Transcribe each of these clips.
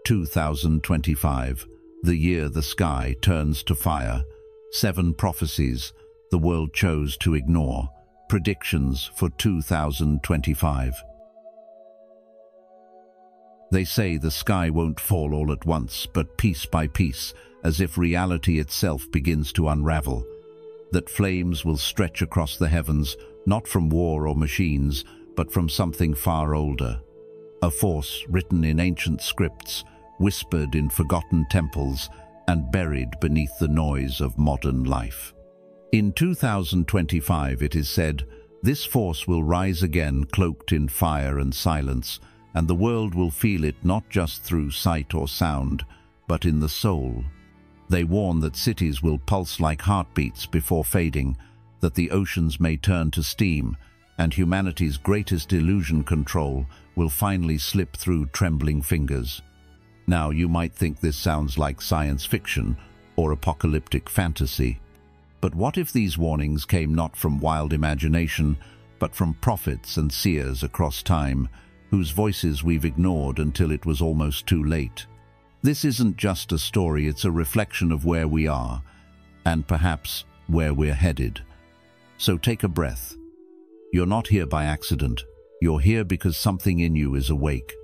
2025, the year the sky turns to fire. 7 prophecies the world chose to ignore. Predictions for 2025. They say the sky won't fall all at once, but piece by piece, as if reality itself begins to unravel. That flames will stretch across the heavens, not from war or machines, but from something far older. A force written in ancient scripts, whispered in forgotten temples, and buried beneath the noise of modern life. In 2025, it is said, this force will rise again, cloaked in fire and silence, and the world will feel it not just through sight or sound, but in the soul. They warn that cities will pulse like heartbeats before fading, that the oceans may turn to steam, and humanity's greatest illusion control will finally slip through trembling fingers. Now, you might think this sounds like science fiction or apocalyptic fantasy. But what if these warnings came not from wild imagination, but from prophets and seers across time, whose voices we've ignored until it was almost too late? This isn't just a story, it's a reflection of where we are, and perhaps where we're headed. So take a breath. You're not here by accident. You're here because something in you is awake.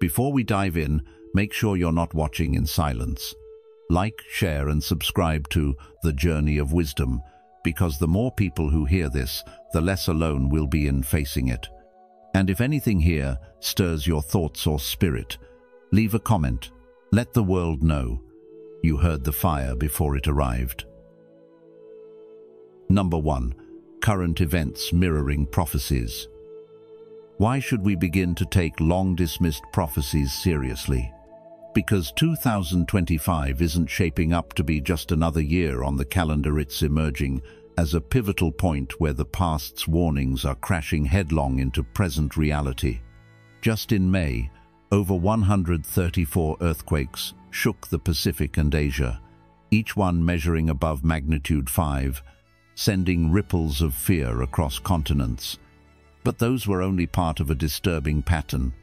Before we dive in, make sure you're not watching in silence. Like, share, and subscribe to The Journey of Wisdom, because the more people who hear this, the less alone we'll be in facing it. And if anything here stirs your thoughts or spirit, leave a comment. Let the world know you heard the fire before it arrived. Number 1. Current events mirroring prophecies. Why should we begin to take long-dismissed prophecies seriously? Because 2025 isn't shaping up to be just another year on the calendar. It's emerging as a pivotal point where the past's warnings are crashing headlong into present reality. Just in May, over 134 earthquakes shook the Pacific and Asia, each one measuring above magnitude 5, sending ripples of fear across continents. But those were only part of a disturbing pattern.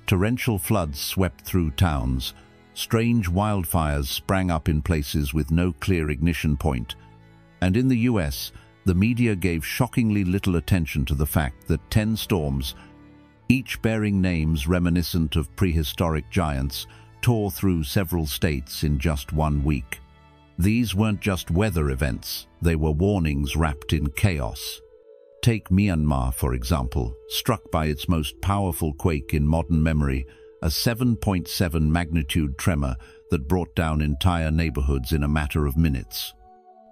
Torrential floods swept through towns. Strange wildfires sprang up in places with no clear ignition point. And in the US, the media gave shockingly little attention to the fact that 10 storms, each bearing names reminiscent of prehistoric giants, tore through several states in just 1 week. These weren't just weather events, they were warnings wrapped in chaos. Take Myanmar, for example, struck by its most powerful quake in modern memory, a 7.7 magnitude tremor that brought down entire neighborhoods in a matter of minutes.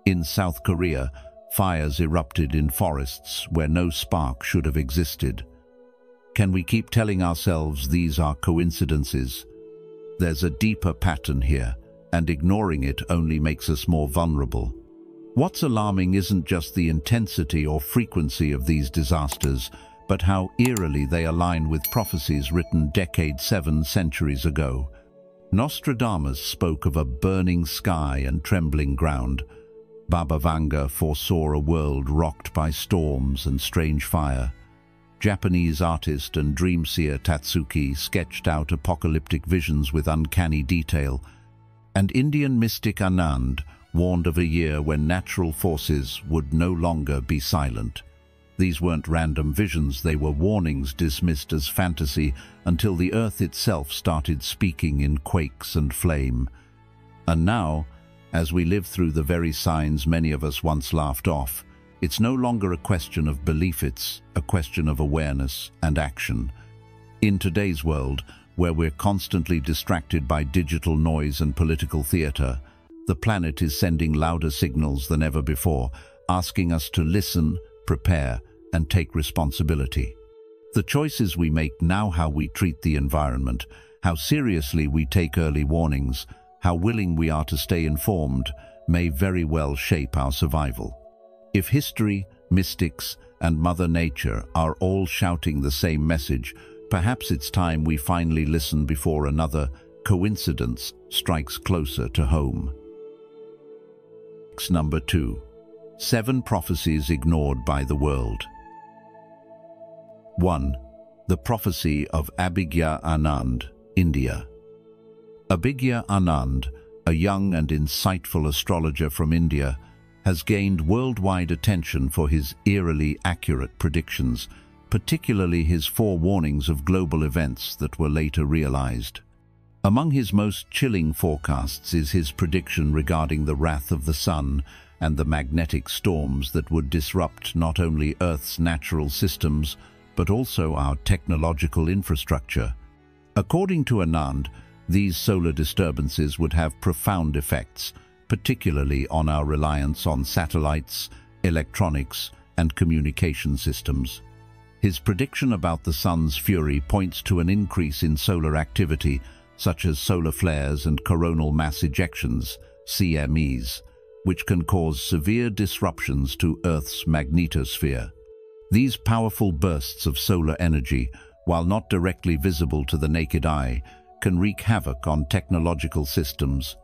In South Korea, fires erupted in forests where no spark should have existed. Can we keep telling ourselves these are coincidences? There's a deeper pattern here, and ignoring it only makes us more vulnerable. What's alarming isn't just the intensity or frequency of these disasters, but how eerily they align with prophecies written decades, 7 centuries ago. Nostradamus spoke of a burning sky and trembling ground. Baba Vanga foresaw a world rocked by storms and strange fire. Japanese artist and dream seer Tatsuki sketched out apocalyptic visions with uncanny detail. And Indian mystic Anand warned of a year when natural forces would no longer be silent. These weren't random visions, they were warnings dismissed as fantasy until the earth itself started speaking in quakes and flame. And now, as we live through the very signs many of us once laughed off, it's no longer a question of belief, it's a question of awareness and action. In today's world, where we're constantly distracted by digital noise and political theater, the planet is sending louder signals than ever before, asking us to listen, prepare, and take responsibility. The choices we make now, how we treat the environment, how seriously we take early warnings, how willing we are to stay informed, may very well shape our survival. If history, mystics, and Mother Nature are all shouting the same message, perhaps it's time we finally listen before another coincidence strikes closer to home. Number 2. 7 prophecies ignored by the world. 1. The prophecy of Abigya, Anand, India. Abigya Anand, a young and insightful astrologer from India, has gained worldwide attention for his eerily accurate predictions, particularly his forewarnings of global events that were later realized. Among his most chilling forecasts is his prediction regarding the wrath of the sun and the magnetic storms that would disrupt not only Earth's natural systems, but also our technological infrastructure. According to Anand, these solar disturbances would have profound effects, particularly on our reliance on satellites, electronics, and communication systems. His prediction about the sun's fury points to an increase in solar activity, such as solar flares and coronal mass ejections, CMEs, which can cause severe disruptions to Earth's magnetosphere. These powerful bursts of solar energy, while not directly visible to the naked eye, can wreak havoc on technological systems.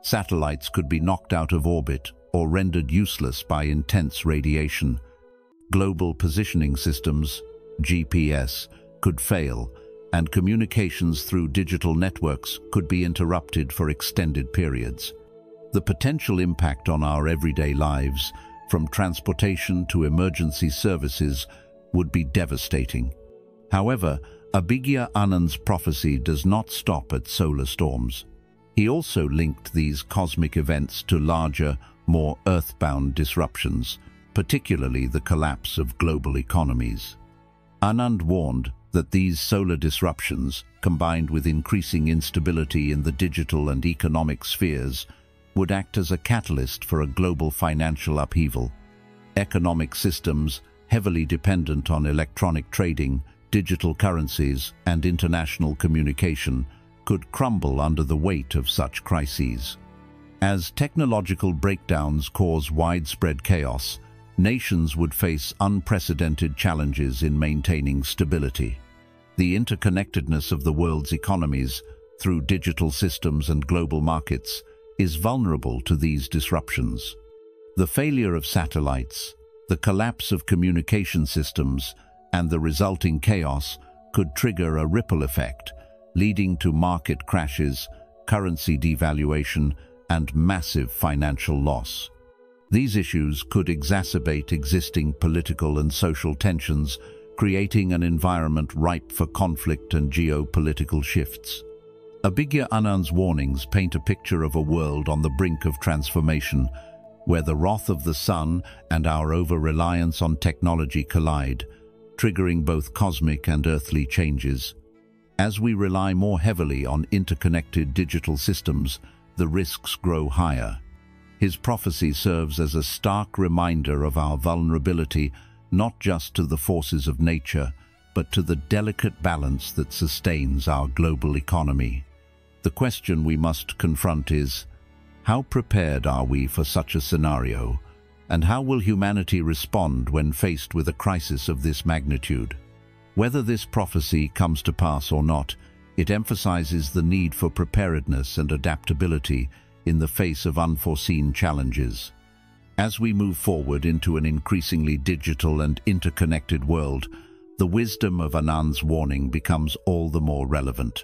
Satellites could be knocked out of orbit or rendered useless by intense radiation. Global positioning systems, GPS, could fail, and communications through digital networks could be interrupted for extended periods. The potential impact on our everyday lives, from transportation to emergency services, would be devastating. However, Abigya Anand's prophecy does not stop at solar storms. He also linked these cosmic events to larger, more earthbound disruptions, particularly the collapse of global economies. Anand warned that these solar disruptions, combined with increasing instability in the digital and economic spheres, would act as a catalyst for a global financial upheaval. Economic systems, heavily dependent on electronic trading, digital currencies, and international communication, could crumble under the weight of such crises. As technological breakdowns cause widespread chaos, nations would face unprecedented challenges in maintaining stability. The interconnectedness of the world's economies, through digital systems and global markets, is vulnerable to these disruptions. The failure of satellites, the collapse of communication systems, and the resulting chaos could trigger a ripple effect, leading to market crashes, currency devaluation, and massive financial loss. These issues could exacerbate existing political and social tensions, creating an environment ripe for conflict and geopolitical shifts. Abigya Anand's warnings paint a picture of a world on the brink of transformation, where the wrath of the sun and our over-reliance on technology collide, triggering both cosmic and earthly changes. As we rely more heavily on interconnected digital systems, the risks grow higher. His prophecy serves as a stark reminder of our vulnerability, not just to the forces of nature, but to the delicate balance that sustains our global economy. The question we must confront is, how prepared are we for such a scenario, and how will humanity respond when faced with a crisis of this magnitude? Whether this prophecy comes to pass or not, it emphasizes the need for preparedness and adaptability in the face of unforeseen challenges. As we move forward into an increasingly digital and interconnected world, the wisdom of Anand's warning becomes all the more relevant.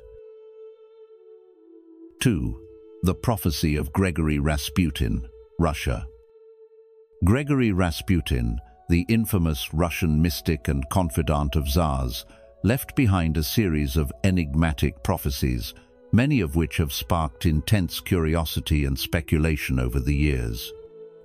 2. The prophecy of Gregory Rasputin, Russia. Gregory Rasputin, the infamous Russian mystic and confidant of Tsars, left behind a series of enigmatic prophecies, many of which have sparked intense curiosity and speculation over the years.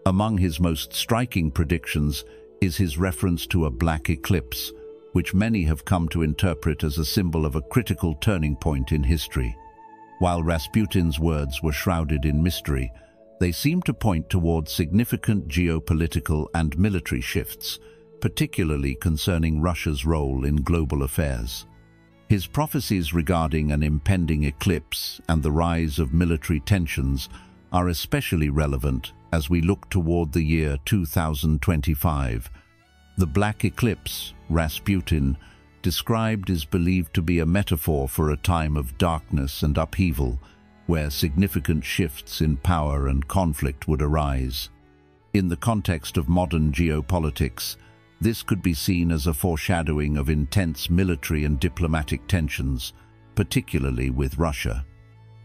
Among his most striking predictions is his reference to a black eclipse, which many have come to interpret as a symbol of a critical turning point in history. While Rasputin's words were shrouded in mystery, they seem to point towards significant geopolitical and military shifts, particularly concerning Russia's role in global affairs. His prophecies regarding an impending eclipse and the rise of military tensions are especially relevant as we look toward the year 2025. The black eclipse, Rasputin described, is believed to be a metaphor for a time of darkness and upheaval, where significant shifts in power and conflict would arise. In the context of modern geopolitics, this could be seen as a foreshadowing of intense military and diplomatic tensions, particularly with Russia.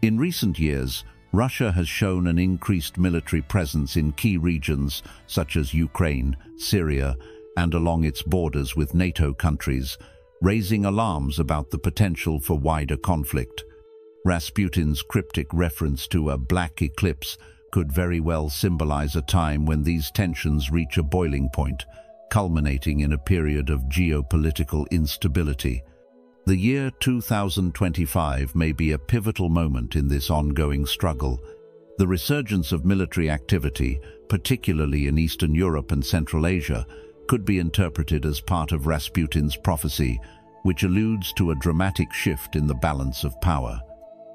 In recent years, Russia has shown an increased military presence in key regions such as Ukraine, Syria, and along its borders with NATO countries, raising alarms about the potential for wider conflict. Rasputin's cryptic reference to a black eclipse could very well symbolize a time when these tensions reach a boiling point, culminating in a period of geopolitical instability. The year 2025 may be a pivotal moment in this ongoing struggle. The resurgence of military activity, particularly in Eastern Europe and Central Asia, could be interpreted as part of Rasputin's prophecy, which alludes to a dramatic shift in the balance of power.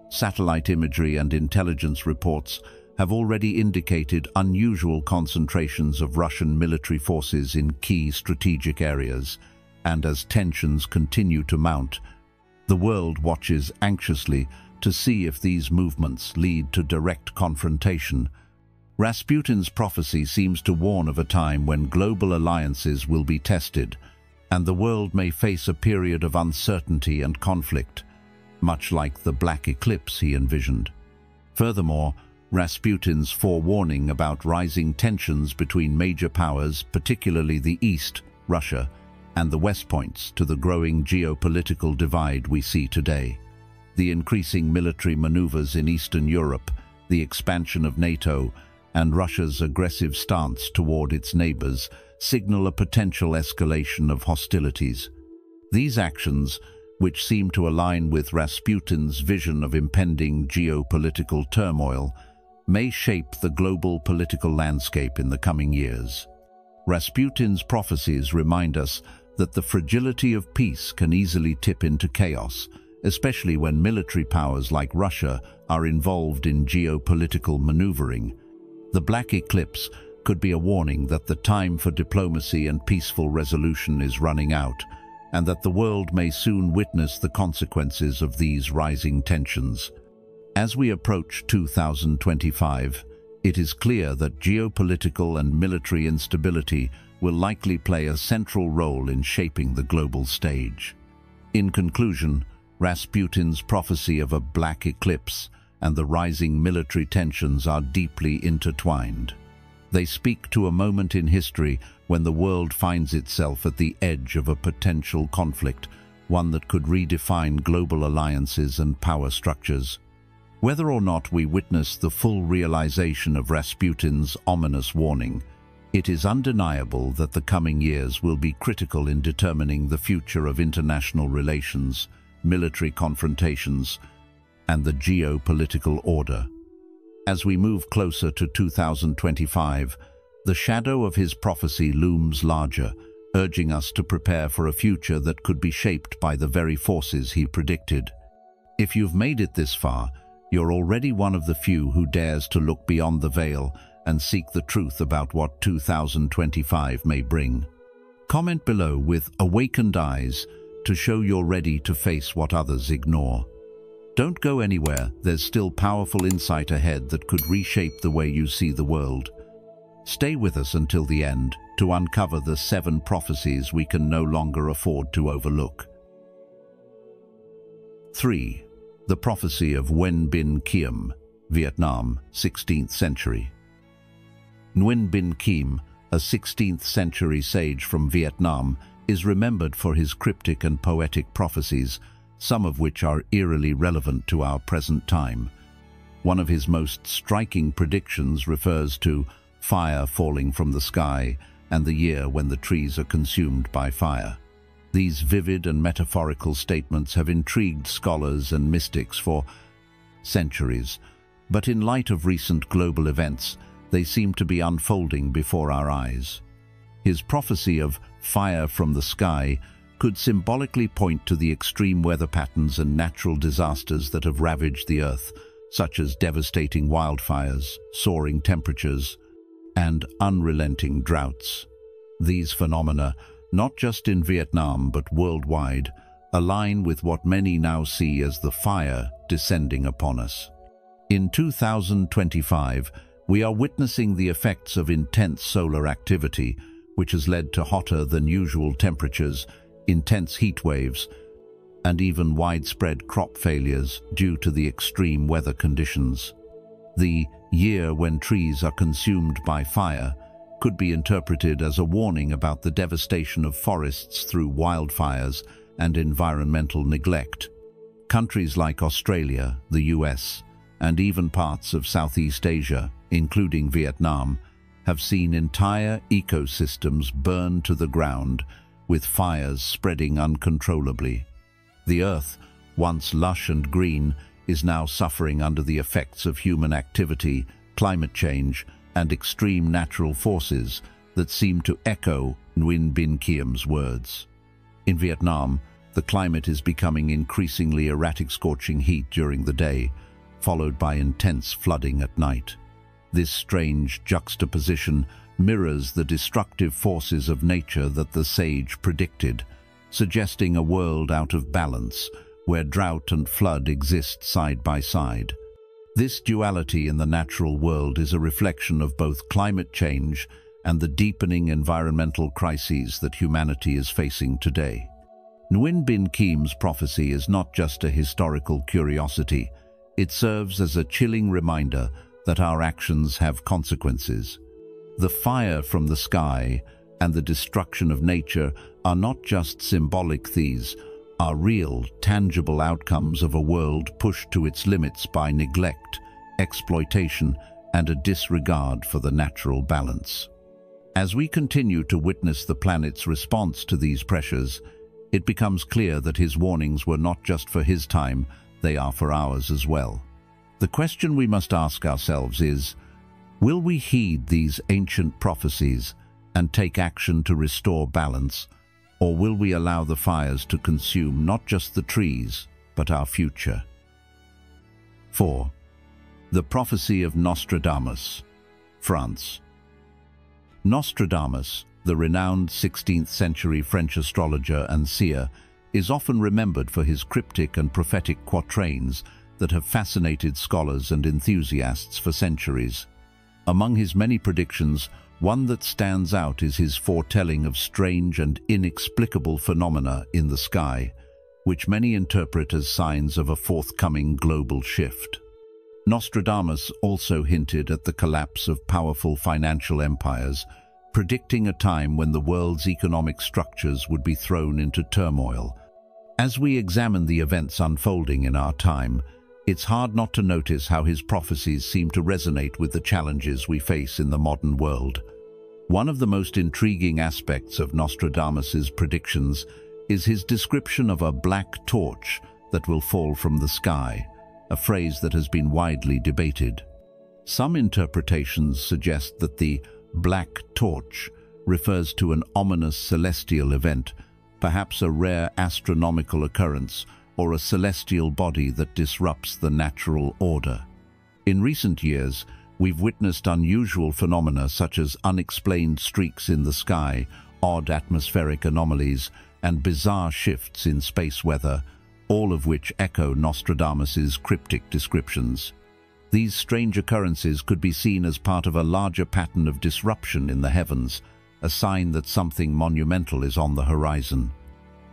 Satellite imagery and intelligence reports have already indicated unusual concentrations of Russian military forces in key strategic areas, and as tensions continue to mount, the world watches anxiously to see if these movements lead to direct confrontation. Rasputin's prophecy seems to warn of a time when global alliances will be tested, and the world may face a period of uncertainty and conflict, much like the black eclipse he envisioned. Furthermore, Rasputin's forewarning about rising tensions between major powers, particularly the East, Russia, and the West, points to the growing geopolitical divide we see today. The increasing military maneuvers in Eastern Europe, the expansion of NATO, and Russia's aggressive stance toward its neighbors signal a potential escalation of hostilities. These actions, which seem to align with Rasputin's vision of impending geopolitical turmoil, may shape the global political landscape in the coming years. Rasputin's prophecies remind us that the fragility of peace can easily tip into chaos, especially when military powers like Russia are involved in geopolitical maneuvering. The black eclipse could be a warning that the time for diplomacy and peaceful resolution is running out, and that the world may soon witness the consequences of these rising tensions. As we approach 2025, it is clear that geopolitical and military instability will likely play a central role in shaping the global stage. In conclusion, Rasputin's prophecy of a black eclipse and the rising military tensions are deeply intertwined. They speak to a moment in history when the world finds itself at the edge of a potential conflict, one that could redefine global alliances and power structures. Whether or not we witness the full realization of Rasputin's ominous warning, it is undeniable that the coming years will be critical in determining the future of international relations, military confrontations, and the geopolitical order. As we move closer to 2025, the shadow of his prophecy looms larger, urging us to prepare for a future that could be shaped by the very forces he predicted. If you've made it this far, you're already one of the few who dares to look beyond the veil and seek the truth about what 2025 may bring. Comment below with awakened eyes to show you're ready to face what others ignore. Don't go anywhere, there's still powerful insight ahead that could reshape the way you see the world. Stay with us until the end to uncover the 7 prophecies we can no longer afford to overlook. 3. The prophecy of Nguyen Khiem, Vietnam, 16th century. Nguyen Khiem, a 16th century sage from Vietnam, is remembered for his cryptic and poetic prophecies, some of which are eerily relevant to our present time. One of his most striking predictions refers to fire falling from the sky and the year when the trees are consumed by fire. These vivid and metaphorical statements have intrigued scholars and mystics for centuries, but in light of recent global events, they seem to be unfolding before our eyes. His prophecy of fire from the sky could symbolically point to the extreme weather patterns and natural disasters that have ravaged the earth, such as devastating wildfires, soaring temperatures, and unrelenting droughts. These phenomena, not just in Vietnam but worldwide, align with what many now see as the fire descending upon us. In 2025, we are witnessing the effects of intense solar activity, which has led to hotter than usual temperatures, intense heat waves, and even widespread crop failures due to the extreme weather conditions. The year when trees are consumed by fire could be interpreted as a warning about the devastation of forests through wildfires and environmental neglect. Countries like Australia, the US, and even parts of Southeast Asia, including Vietnam, have seen entire ecosystems burn to the ground, with fires spreading uncontrollably. The earth, once lush and green, is now suffering under the effects of human activity, climate change, and extreme natural forces that seem to echo Nguyen Binh Khiem's words. In Vietnam, the climate is becoming increasingly erratic, scorching heat during the day, followed by intense flooding at night. This strange juxtaposition mirrors the destructive forces of nature that the sage predicted, suggesting a world out of balance, where drought and flood exist side by side. This duality in the natural world is a reflection of both climate change and the deepening environmental crises that humanity is facing today. Nguyen Binh Khiem's prophecy is not just a historical curiosity. It serves as a chilling reminder that our actions have consequences. The fire from the sky and the destruction of nature are not just symbolic, these are real, tangible outcomes of a world pushed to its limits by neglect, exploitation, and a disregard for the natural balance. As we continue to witness the planet's response to these pressures, it becomes clear that his warnings were not just for his time, they are for ours as well. The question we must ask ourselves is, will we heed these ancient prophecies and take action to restore balance, or will we allow the fires to consume not just the trees, but our future? 4. The Prophecy of Nostradamus, France. Nostradamus, the renowned 16th century French astrologer and seer, is often remembered for his cryptic and prophetic quatrains that have fascinated scholars and enthusiasts for centuries. Among his many predictions, one that stands out is his foretelling of strange and inexplicable phenomena in the sky, which many interpret as signs of a forthcoming global shift. Nostradamus also hinted at the collapse of powerful financial empires, predicting a time when the world's economic structures would be thrown into turmoil. As we examine the events unfolding in our time, it's hard not to notice how his prophecies seem to resonate with the challenges we face in the modern world. One of the most intriguing aspects of Nostradamus's predictions is his description of a black torch that will fall from the sky, a phrase that has been widely debated. Some interpretations suggest that the black torch refers to an ominous celestial event, perhaps a rare astronomical occurrence or a celestial body that disrupts the natural order. In recent years, we've witnessed unusual phenomena such as unexplained streaks in the sky, odd atmospheric anomalies, and bizarre shifts in space weather, all of which echo Nostradamus's cryptic descriptions. These strange occurrences could be seen as part of a larger pattern of disruption in the heavens, a sign that something monumental is on the horizon.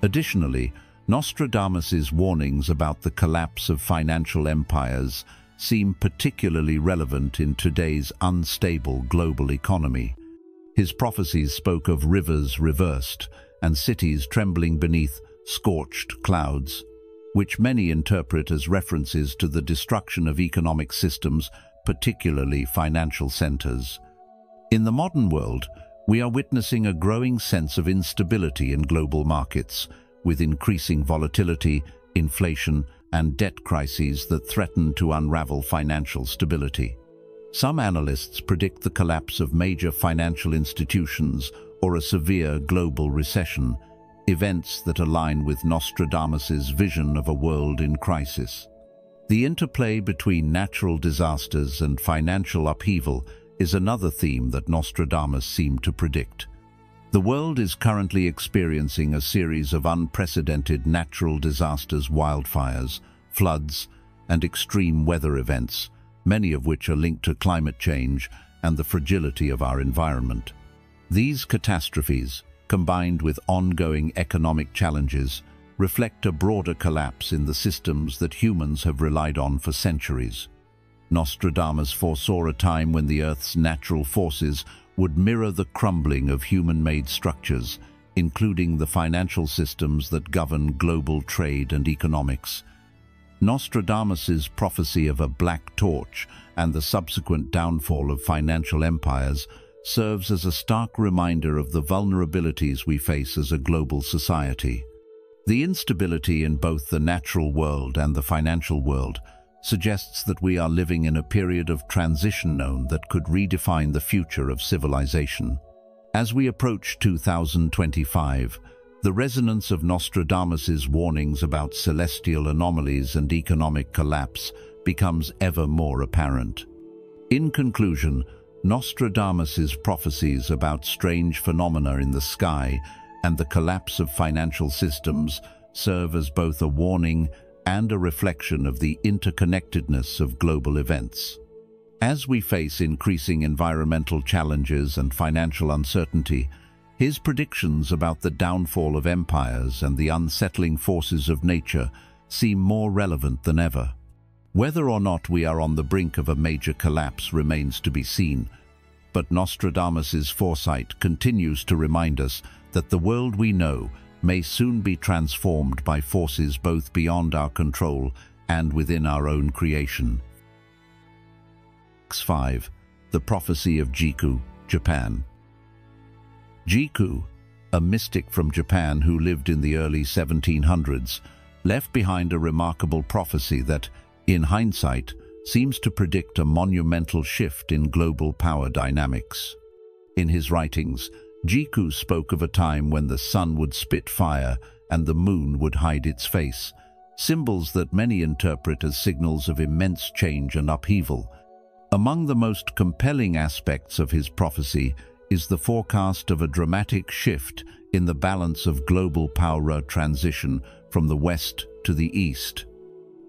Additionally, Nostradamus's warnings about the collapse of financial empires seem particularly relevant in today's unstable global economy. His prophecies spoke of rivers reversed and cities trembling beneath scorched clouds, which many interpret as references to the destruction of economic systems, particularly financial centers. In the modern world, we are witnessing a growing sense of instability in global markets, with increasing volatility, inflation, and debt crises that threaten to unravel financial stability. Some analysts predict the collapse of major financial institutions or a severe global recession, events that align with Nostradamus's vision of a world in crisis. The interplay between natural disasters and financial upheaval is another theme that Nostradamus seemed to predict. The world is currently experiencing a series of unprecedented natural disasters, wildfires, floods, and extreme weather events, many of which are linked to climate change and the fragility of our environment. These catastrophes, combined with ongoing economic challenges, reflect a broader collapse in the systems that humans have relied on for centuries. Nostradamus foresaw a time when the Earth's natural forces would mirror the crumbling of human-made structures, including the financial systems that govern global trade and economics. Nostradamus's prophecy of a black torch and the subsequent downfall of financial empires serves as a stark reminder of the vulnerabilities we face as a global society. The instability in both the natural world and the financial world suggests that we are living in a period of transition known that could redefine the future of civilization. As we approach 2025, the resonance of Nostradamus's warnings about celestial anomalies and economic collapse becomes ever more apparent. In conclusion, Nostradamus's prophecies about strange phenomena in the sky and the collapse of financial systems serve as both a warning and a reflection of the interconnectedness of global events. As we face increasing environmental challenges and financial uncertainty, his predictions about the downfall of empires and the unsettling forces of nature seem more relevant than ever. Whether or not we are on the brink of a major collapse remains to be seen, but Nostradamus's foresight continues to remind us that the world we know may soon be transformed by forces both beyond our control and within our own creation. 5. The Prophecy of Jiku, Japan. Jiku, a mystic from Japan who lived in the early 1700s, left behind a remarkable prophecy that, in hindsight, seems to predict a monumental shift in global power dynamics. In his writings, Jiku spoke of a time when the sun would spit fire and the moon would hide its face, symbols that many interpret as signals of immense change and upheaval. Among the most compelling aspects of his prophecy is the forecast of a dramatic shift in the balance of global power transition from the west to the east.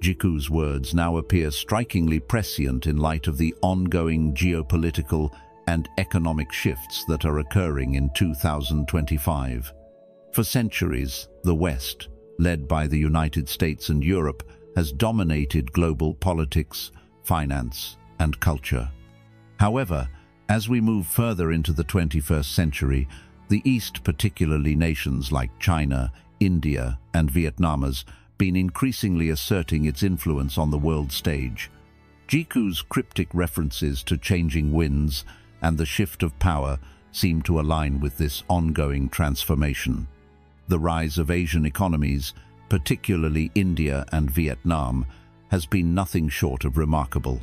Jiku's words now appear strikingly prescient in light of the ongoing geopolitical and economic shifts that are occurring in 2025. For centuries, the West, led by the United States and Europe, has dominated global politics, finance, and culture. However, as we move further into the 21st century, the East, particularly nations like China, India, and Vietnam, has been increasingly asserting its influence on the world stage. Jiku's cryptic references to changing winds and the shift of power seem to align with this ongoing transformation. The rise of Asian economies, particularly India and Vietnam, has been nothing short of remarkable.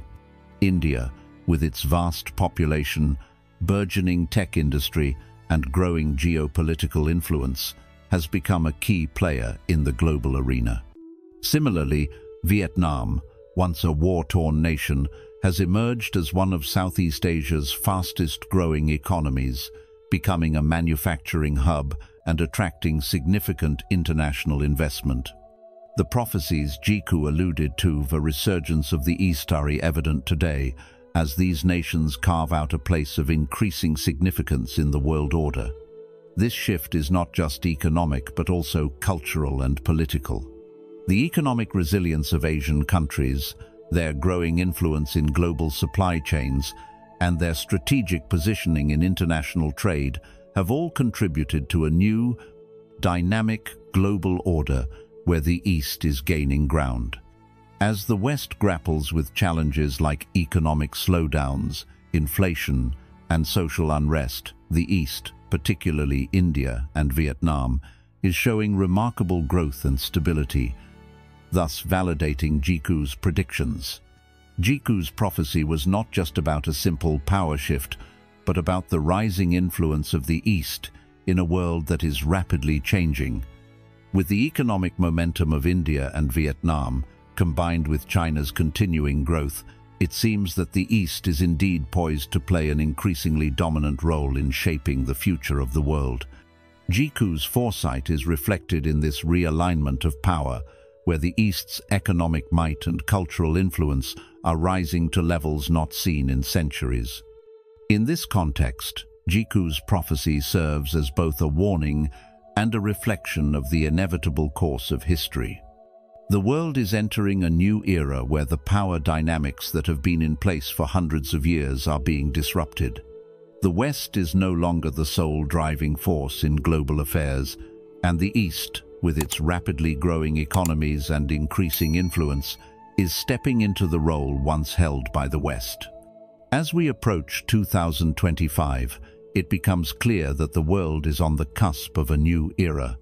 India, with its vast population, burgeoning tech industry, and growing geopolitical influence, has become a key player in the global arena. Similarly, Vietnam, once a war-torn nation, has emerged as one of Southeast Asia's fastest-growing economies, becoming a manufacturing hub and attracting significant international investment. The prophecies Jiku alluded to of a resurgence of the East are evident today, as these nations carve out a place of increasing significance in the world order. This shift is not just economic but also cultural and political. The economic resilience of Asian countries, their growing influence in global supply chains, and their strategic positioning in international trade have all contributed to a new, dynamic global order where the East is gaining ground. As the West grapples with challenges like economic slowdowns, inflation, and social unrest, the East, particularly India and Vietnam, is showing remarkable growth and stability, thus validating Jiku's predictions. Jiku's prophecy was not just about a simple power shift, but about the rising influence of the East in a world that is rapidly changing. With the economic momentum of India and Vietnam, combined with China's continuing growth, it seems that the East is indeed poised to play an increasingly dominant role in shaping the future of the world. Jiku's foresight is reflected in this realignment of power, where the East's economic might and cultural influence are rising to levels not seen in centuries. In this context, Jiku's prophecy serves as both a warning and a reflection of the inevitable course of history. The world is entering a new era where the power dynamics that have been in place for hundreds of years are being disrupted. The West is no longer the sole driving force in global affairs, and the East, with its rapidly growing economies and increasing influence, is stepping into the role once held by the West. As we approach 2025, it becomes clear that the world is on the cusp of a new era,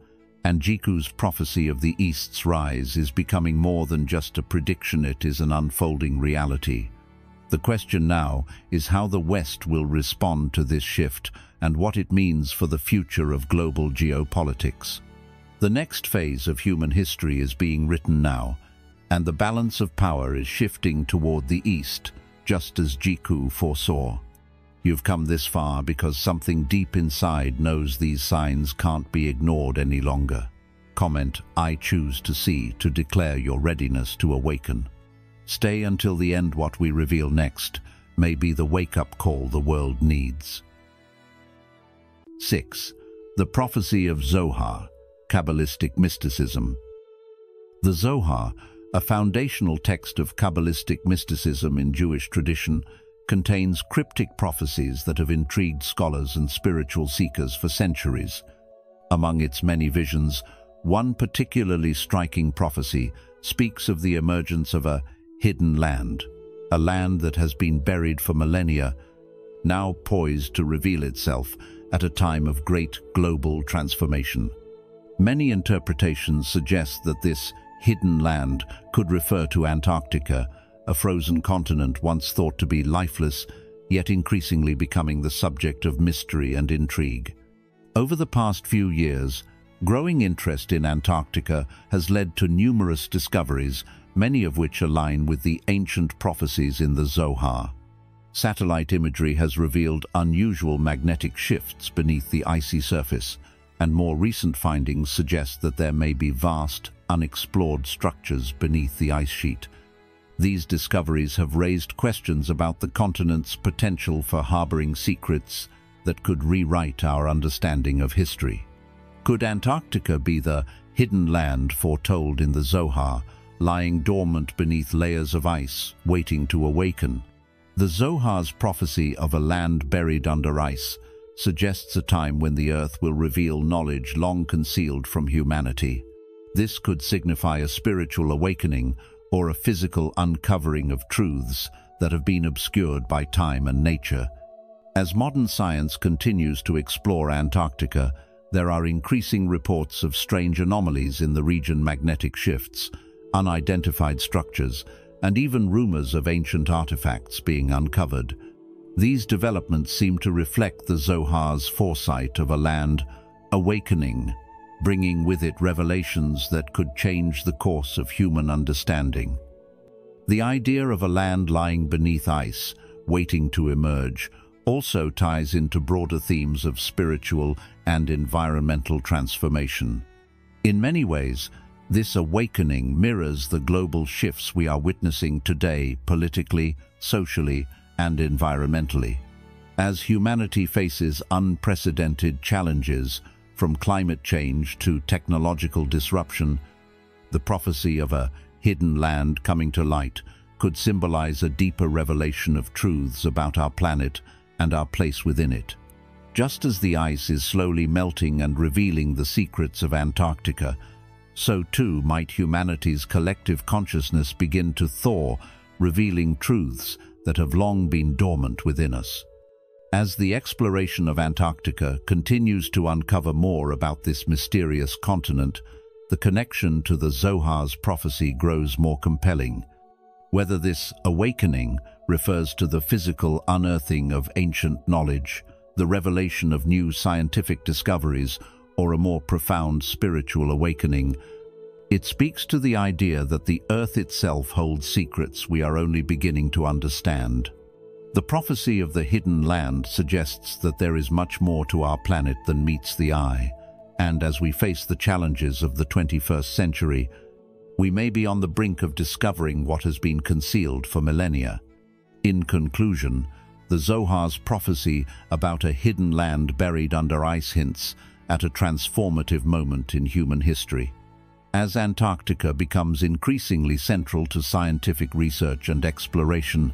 and Jiku's prophecy of the East's rise is becoming more than just a prediction, it is an unfolding reality. The question now is how the West will respond to this shift and what it means for the future of global geopolitics. The next phase of human history is being written now, and the balance of power is shifting toward the East, just as Jiku foresaw. You've come this far because something deep inside knows these signs can't be ignored any longer. Comment, "I choose to see," to declare your readiness to awaken. Stay until the end. What we reveal next may be the wake-up call the world needs. 6. The Prophecy of Zohar, Kabbalistic Mysticism. The Zohar, a foundational text of Kabbalistic mysticism in Jewish tradition, contains cryptic prophecies that have intrigued scholars and spiritual seekers for centuries. Among its many visions, one particularly striking prophecy speaks of the emergence of a hidden land, a land that has been buried for millennia, now poised to reveal itself at a time of great global transformation. Many interpretations suggest that this hidden land could refer to Antarctica, a frozen continent once thought to be lifeless, yet increasingly becoming the subject of mystery and intrigue. Over the past few years, growing interest in Antarctica has led to numerous discoveries, many of which align with the ancient prophecies in the Zohar. Satellite imagery has revealed unusual magnetic shifts beneath the icy surface, and more recent findings suggest that there may be vast, unexplored structures beneath the ice sheet. These discoveries have raised questions about the continent's potential for harboring secrets that could rewrite our understanding of history. Could Antarctica be the hidden land foretold in the Zohar, lying dormant beneath layers of ice, waiting to awaken? The Zohar's prophecy of a land buried under ice suggests a time when the Earth will reveal knowledge long concealed from humanity. This could signify a spiritual awakening or a physical uncovering of truths that have been obscured by time and nature. As modern science continues to explore Antarctica, there are increasing reports of strange anomalies in the region, magnetic shifts, unidentified structures, and even rumors of ancient artifacts being uncovered. These developments seem to reflect the Zohar's foresight of a land awakening, bringing with it revelations that could change the course of human understanding. The idea of a land lying beneath ice, waiting to emerge, also ties into broader themes of spiritual and environmental transformation. In many ways, this awakening mirrors the global shifts we are witnessing today, politically, socially, and environmentally. As humanity faces unprecedented challenges, from climate change to technological disruption, the prophecy of a hidden land coming to light could symbolize a deeper revelation of truths about our planet and our place within it. Just as the ice is slowly melting and revealing the secrets of Antarctica, so too might humanity's collective consciousness begin to thaw, revealing truths that have long been dormant within us. As the exploration of Antarctica continues to uncover more about this mysterious continent, the connection to the Zohar's prophecy grows more compelling. Whether this awakening refers to the physical unearthing of ancient knowledge, the revelation of new scientific discoveries, or a more profound spiritual awakening, it speaks to the idea that the Earth itself holds secrets we are only beginning to understand. The prophecy of the hidden land suggests that there is much more to our planet than meets the eye, and as we face the challenges of the 21st century, we may be on the brink of discovering what has been concealed for millennia. In conclusion, the Zohar's prophecy about a hidden land buried under ice hints at a transformative moment in human history. As Antarctica becomes increasingly central to scientific research and exploration,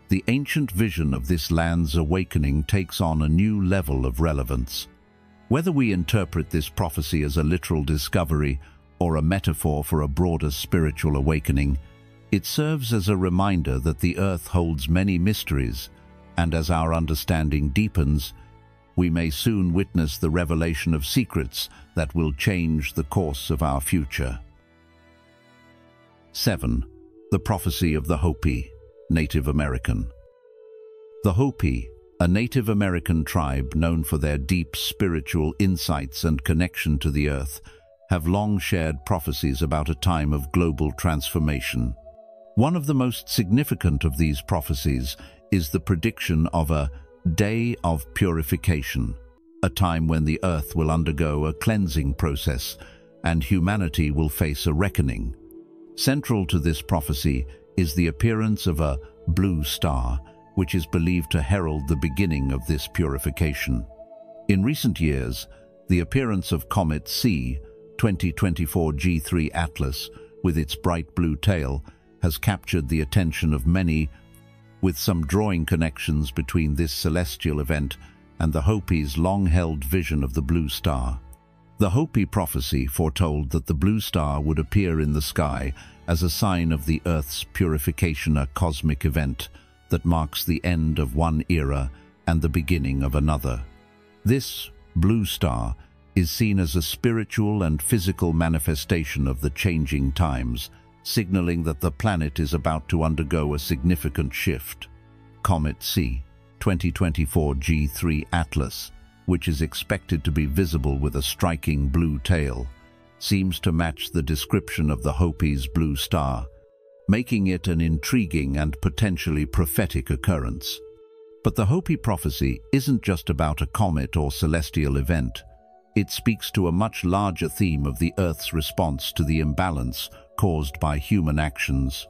the ancient vision of this land's awakening takes on a new level of relevance. Whether we interpret this prophecy as a literal discovery or a metaphor for a broader spiritual awakening, it serves as a reminder that the Earth holds many mysteries, and as our understanding deepens, we may soon witness the revelation of secrets that will change the course of our future. 7. The Prophecy of the Hopi, Native American. The Hopi, a Native American tribe known for their deep spiritual insights and connection to the earth, have long shared prophecies about a time of global transformation. One of the most significant of these prophecies is the prediction of a day of purification, a time when the earth will undergo a cleansing process and humanity will face a reckoning. Central to this prophecy is the appearance of a blue star, which is believed to herald the beginning of this purification. In recent years, the appearance of Comet C 2024 G3 Atlas, with its bright blue tail, has captured the attention of many, with some drawing connections between this celestial event and the Hopi's long-held vision of the blue star. The Hopi prophecy foretold that the blue star would appear in the sky as a sign of the Earth's purification, a cosmic event that marks the end of one era and the beginning of another. This blue star is seen as a spiritual and physical manifestation of the changing times, signaling that the planet is about to undergo a significant shift. Comet C 2024 G3 Atlas, which is expected to be visible with a striking blue tail, seems to match the description of the Hopi's blue star, making it an intriguing and potentially prophetic occurrence. But the Hopi prophecy isn't just about a comet or celestial event. It speaks to a much larger theme of the Earth's response to the imbalance caused by human actions.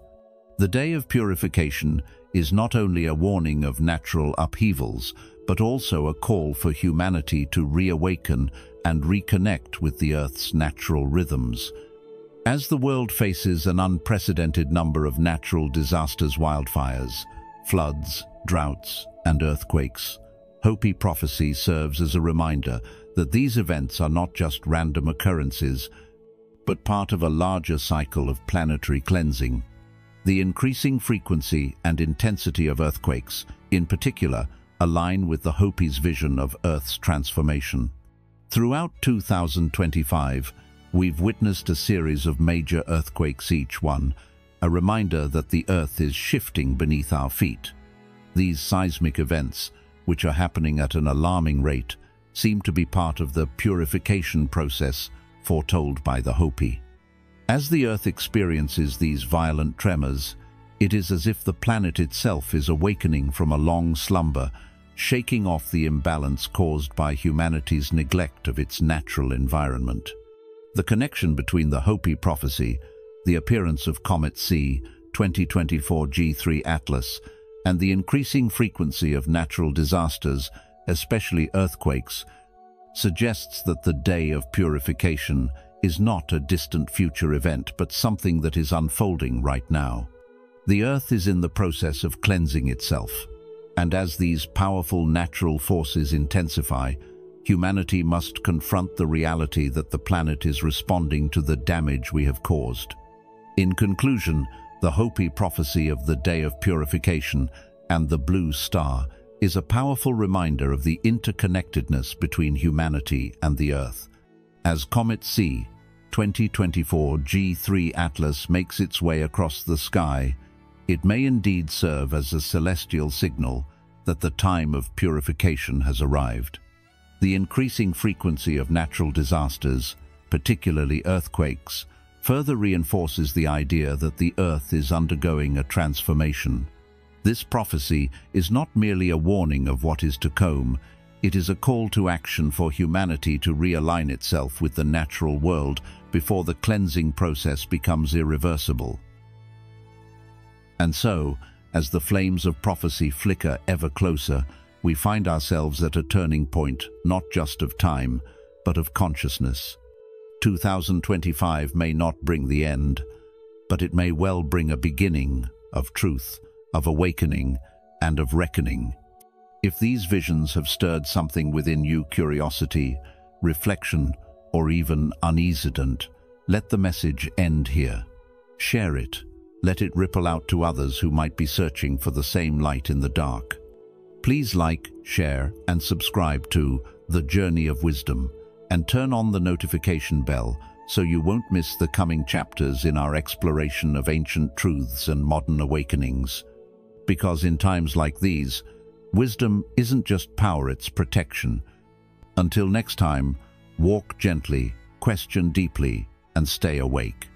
The Day of Purification is not only a warning of natural upheavals, but also a call for humanity to reawaken and reconnect with the Earth's natural rhythms. As the world faces an unprecedented number of natural disasters, wildfires, floods, droughts, and earthquakes, Hopi prophecy serves as a reminder that these events are not just random occurrences, but part of a larger cycle of planetary cleansing. The increasing frequency and intensity of earthquakes, in particular, align with the Hopi's vision of Earth's transformation. Throughout 2025, we've witnessed a series of major earthquakes, each one a reminder that the Earth is shifting beneath our feet. These seismic events, which are happening at an alarming rate, seem to be part of the purification process foretold by the Hopi. As the Earth experiences these violent tremors, it is as if the planet itself is awakening from a long slumber, shaking off the imbalance caused by humanity's neglect of its natural environment. The connection between the Hopi prophecy, the appearance of Comet C 2024 G3 Atlas, and the increasing frequency of natural disasters, especially earthquakes, suggests that the Day of Purification is not a distant future event, but something that is unfolding right now. The Earth is in the process of cleansing itself, and as these powerful natural forces intensify, humanity must confront the reality that the planet is responding to the damage we have caused. In conclusion, the Hopi prophecy of the Day of Purification and the Blue Star is a powerful reminder of the interconnectedness between humanity and the Earth. As Comet C 2024 G3 Atlas makes its way across the sky, it may indeed serve as a celestial signal that the time of purification has arrived. The increasing frequency of natural disasters, particularly earthquakes, further reinforces the idea that the Earth is undergoing a transformation. This prophecy is not merely a warning of what is to come, it is a call to action for humanity to realign itself with the natural world before the cleansing process becomes irreversible. And so, as the flames of prophecy flicker ever closer, we find ourselves at a turning point, not just of time, but of consciousness. 2025 may not bring the end, but it may well bring a beginning of truth, of awakening, and of reckoning. If these visions have stirred something within you, curiosity, reflection, or even uneasiness, let the message end here. Share it. Let it ripple out to others who might be searching for the same light in the dark. Please like, share, and subscribe to The Journey of Wisdom, and turn on the notification bell so you won't miss the coming chapters in our exploration of ancient truths and modern awakenings. Because in times like these, wisdom isn't just power, it's protection. Until next time, walk gently, question deeply, and stay awake.